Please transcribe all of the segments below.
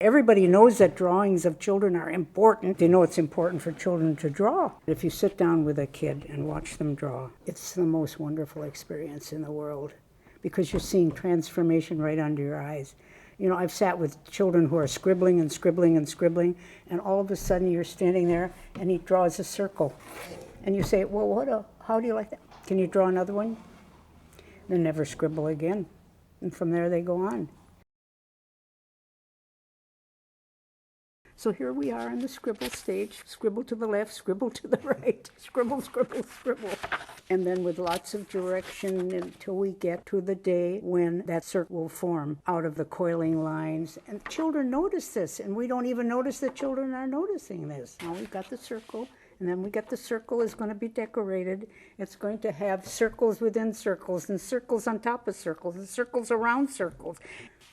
Everybody knows that drawings of children are important. They know it's important for children to draw. If you sit down with a kid and watch them draw, it's the most wonderful experience in the world because you're seeing transformation right under your eyes. You know, I've sat with children who are scribbling and scribbling and scribbling, and all of a sudden you're standing there and he draws a circle. And you say, well, how do you like that? Can you draw another one? They never scribble again. And from there they go on. So here we are in the scribble stage. Scribble to the left, scribble to the right, scribble, scribble, scribble. And then with lots of direction until we get to the day when that circle will form out of the coiling lines. And children notice this, and we don't even notice that children are noticing this. Now we've got the circle, and then we got the circle is going to be decorated. It's going to have circles within circles, and circles on top of circles, and circles around circles.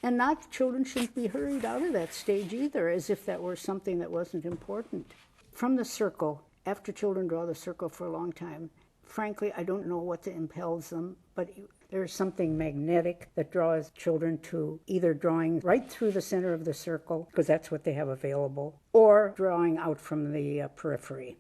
And not children shouldn't be hurried out of that stage either, as if that were something that wasn't important. From the circle, after children draw the circle for a long time, frankly, I don't know what impels them, but there's something magnetic that draws children to either drawing right through the center of the circle, because that's what they have available, or drawing out from the periphery.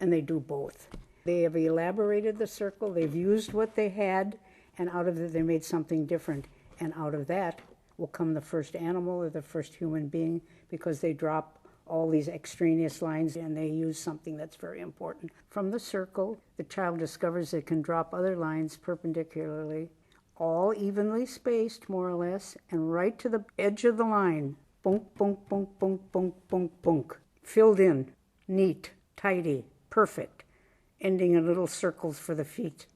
And they do both. They have elaborated the circle, they've used what they had, and out of it they made something different. And out of that will come the first animal or the first human being, because they drop all these extraneous lines and they use something that's very important. From the circle, the child discovers they can drop other lines perpendicularly, all evenly spaced, more or less, and right to the edge of the line. Bunk, bunk, bunk, bunk, bunk, bunk, bunk. Filled in, neat, tidy, perfect, ending in little circles for the feet.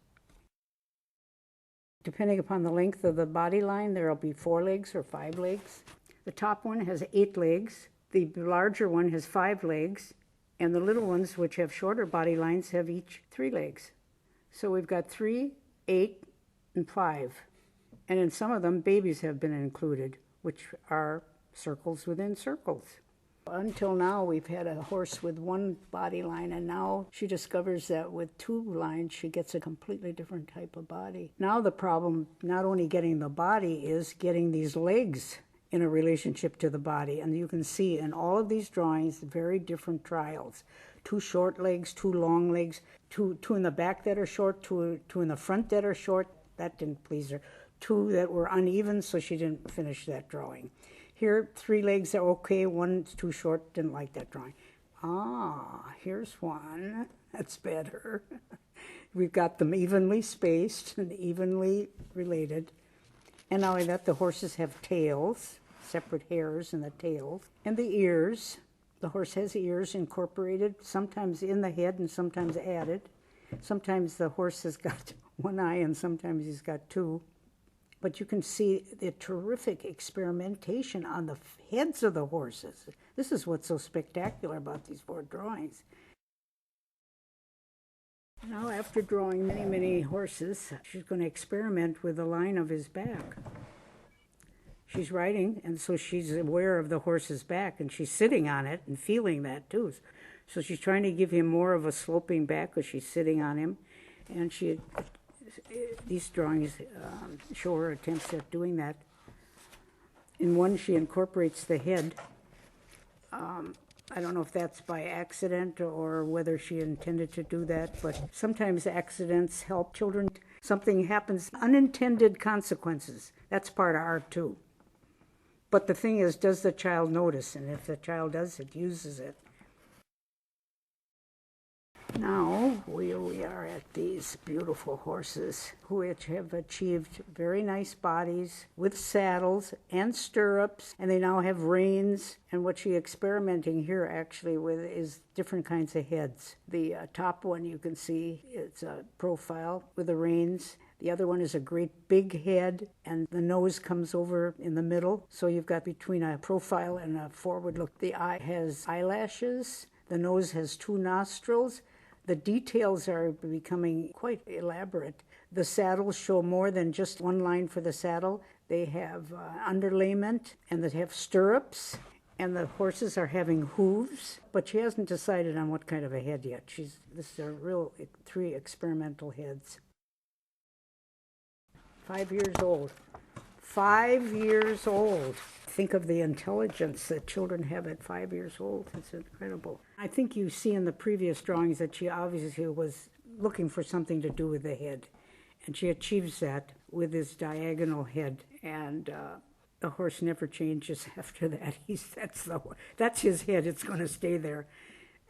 Depending upon the length of the body line, there will be 4 legs or 5 legs. The top one has 8 legs. The larger one has 5 legs. And the little ones, which have shorter body lines, have each 3 legs. So we've got 3, 8, and 5. And in some of them, babies have been included, which are circles within circles. Until now, we've had a horse with 1 body line, and now she discovers that with 2 lines, she gets a completely different type of body. Now the problem, not only getting the body, is getting these legs in a relationship to the body. And you can see in all of these drawings, very different trials. 2 short legs, 2 long legs, 2 in the back that are short, 2 in the front that are short. That didn't please her. 2 that were uneven, so she didn't finish that drawing. Here, 3 legs are okay, 1's too short, didn't like that drawing. Here's one, that's better. We've got them evenly spaced and evenly related. And not only that, the horses have tails, separate hairs in the tails. And the ears, the horse has ears incorporated, sometimes in the head and sometimes added. Sometimes the horse has got 1 eye and sometimes he's got 2. But you can see the terrific experimentation on the heads of the horses. This is what's so spectacular about these 4 drawings. Now, after drawing many, many horses, she's going to experiment with the line of his back. She's riding, and so she's aware of the horse's back, and she's sitting on it and feeling that too. So she's trying to give him more of a sloping back because she's sitting on him, and these drawings show her attempts at doing that. In one, she incorporates the head. I don't know if that's by accident or whether she intended to do that, but sometimes accidents help children. Something happens, unintended consequences. That's part of art too. But the thing is, does the child notice? And if the child does, it uses it. Now we are at these beautiful horses which have achieved very nice bodies with saddles and stirrups, and they now have reins. And what she's experimenting here actually with is different kinds of heads. The top one you can see, it's a profile with the reins. The other one is a great big head, and the nose comes over in the middle. So you've got between a profile and a forward look. The eye has eyelashes. The nose has 2 nostrils. The details are becoming quite elaborate. The saddles show more than just 1 line for the saddle. They have underlayment, and they have stirrups, and the horses are having hooves, but she hasn't decided on what kind of a head yet. This is a real 3 experimental heads. 5 years old. 5 years old. Think of the intelligence that children have at 5 years old. It's incredible. I think you see in the previous drawings that she obviously was looking for something to do with the head. And she achieves that with his diagonal head. And the horse never changes after that. That's his head. It's going to stay there.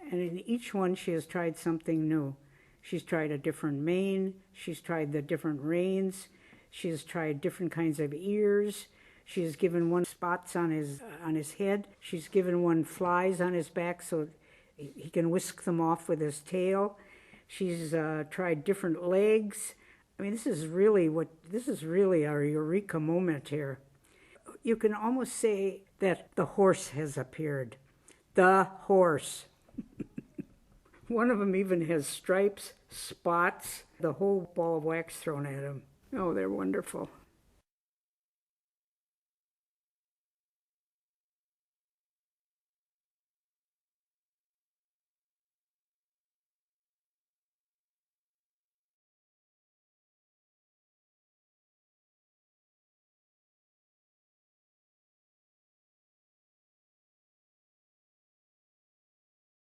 And in each one, she has tried something new. She's tried a different mane. She's tried the different reins. She has tried different kinds of ears. She has given one spots on his head. She's given one flies on his back so he can whisk them off with his tail. She's tried different legs. I mean, this is really our eureka moment here. You can almost say that the horse has appeared. The horse. One of them even has stripes, spots, the whole ball of wax thrown at him. Oh, they're wonderful.